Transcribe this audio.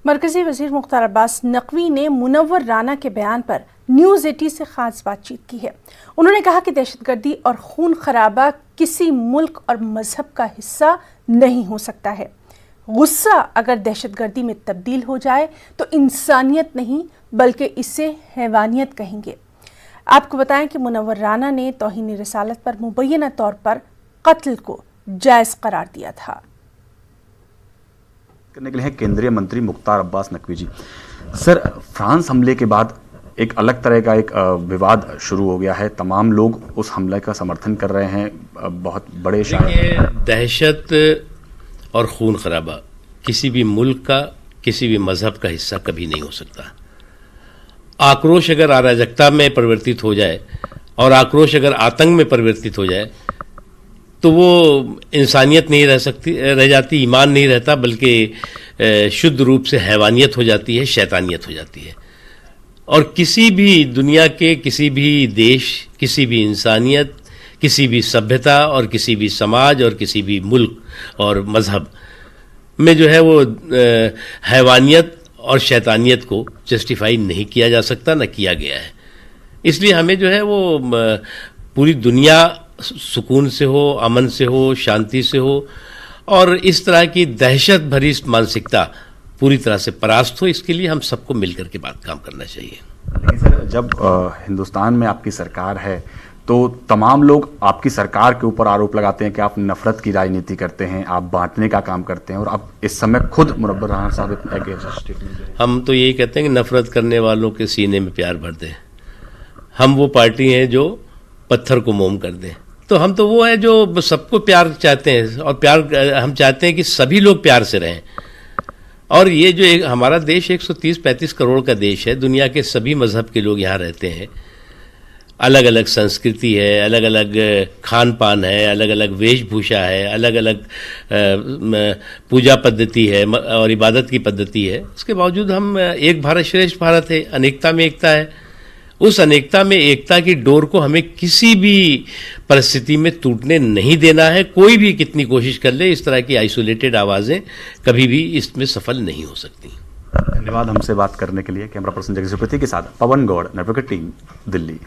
मरकजी वजीर मुख्तार अब्बास नकवी ने मुनव्वर राना के बयान पर न्यूज़ 80 से खास बातचीत की है। उन्होंने कहा कि दहशतगर्दी और खून खराबा किसी मुल्क और मजहब का हिस्सा नहीं हो सकता है। गुस्सा अगर दहशतगर्दी में तब्दील हो जाए तो इंसानियत नहीं बल्कि इसे हैवानियत कहेंगे। आपको बताएं कि मुनव्वर राना ने तौहीन रिसालत पर मुबैना तौर पर कत्ल को जायज़ करार दिया था। करने के लिए केंद्रीय मंत्री मुख्तार अब्बास नकवी जी। सर, फ्रांस हमले के बाद एक अलग तरह का एक विवाद शुरू हो गया है। तमाम लोग उस हमले का समर्थन कर रहे हैं। बहुत बड़े शायर दहशत और खून खराबा किसी भी मुल्क का, किसी भी मजहब का हिस्सा कभी नहीं हो सकता। आक्रोश अगर अराजकता में परिवर्तित हो जाए और आक्रोश अगर आतंक में परिवर्तित हो जाए तो वो इंसानियत नहीं रह जाती, ईमान नहीं रहता, बल्कि शुद्ध रूप से हैवानियत हो जाती है, शैतानियत हो जाती है। और किसी भी दुनिया के किसी भी देश, किसी भी इंसानियत, किसी भी सभ्यता और किसी भी समाज और किसी भी मुल्क और मजहब में जो है वो हैवानियत और शैतानियत को जस्टिफाई नहीं किया जा सकता, न किया गया है। इसलिए हमें जो है वो पूरी दुनिया सुकून से हो, अमन से हो, शांति से हो और इस तरह की दहशत भरी मानसिकता पूरी तरह से परास्त हो, इसके लिए हम सबको मिलकर के बात काम करना चाहिए। लेकिन सर, जब हिंदुस्तान में आपकी सरकार है तो तमाम लोग आपकी सरकार के ऊपर आरोप लगाते हैं कि आप नफरत की राजनीति करते हैं, आप बांटने का काम करते हैं और आप इस समय खुद मुनव्वर राना साहब हम तो यही कहते हैं कि नफरत करने वालों के सीने में प्यार भर दें। हम वो पार्टी हैं जो पत्थर को मोम कर दें। तो हम तो वो है जो सबको प्यार चाहते हैं और प्यार हम चाहते हैं कि सभी लोग प्यार से रहें। और ये जो हमारा देश 130-135 करोड़ का देश है, दुनिया के सभी मजहब के लोग यहाँ रहते हैं। अलग अलग संस्कृति है, अलग अलग खान पान है, अलग अलग वेशभूषा है, अलग अलग पूजा पद्धति है और इबादत की पद्धति है। उसके बावजूद हम एक भारत श्रेष्ठ भारत है, अनेकता में एकता है। उस अनेकता में एकता की डोर को हमें किसी भी परिस्थिति में टूटने नहीं देना है। कोई भी कितनी कोशिश कर ले, इस तरह की आइसोलेटेड आवाज़ें कभी भी इसमें सफल नहीं हो सकती। धन्यवाद हमसे बात करने के लिए। कैमरा पर्सन जगदीश के साथ पवन गौड़, नेटवर्क टीम, दिल्ली।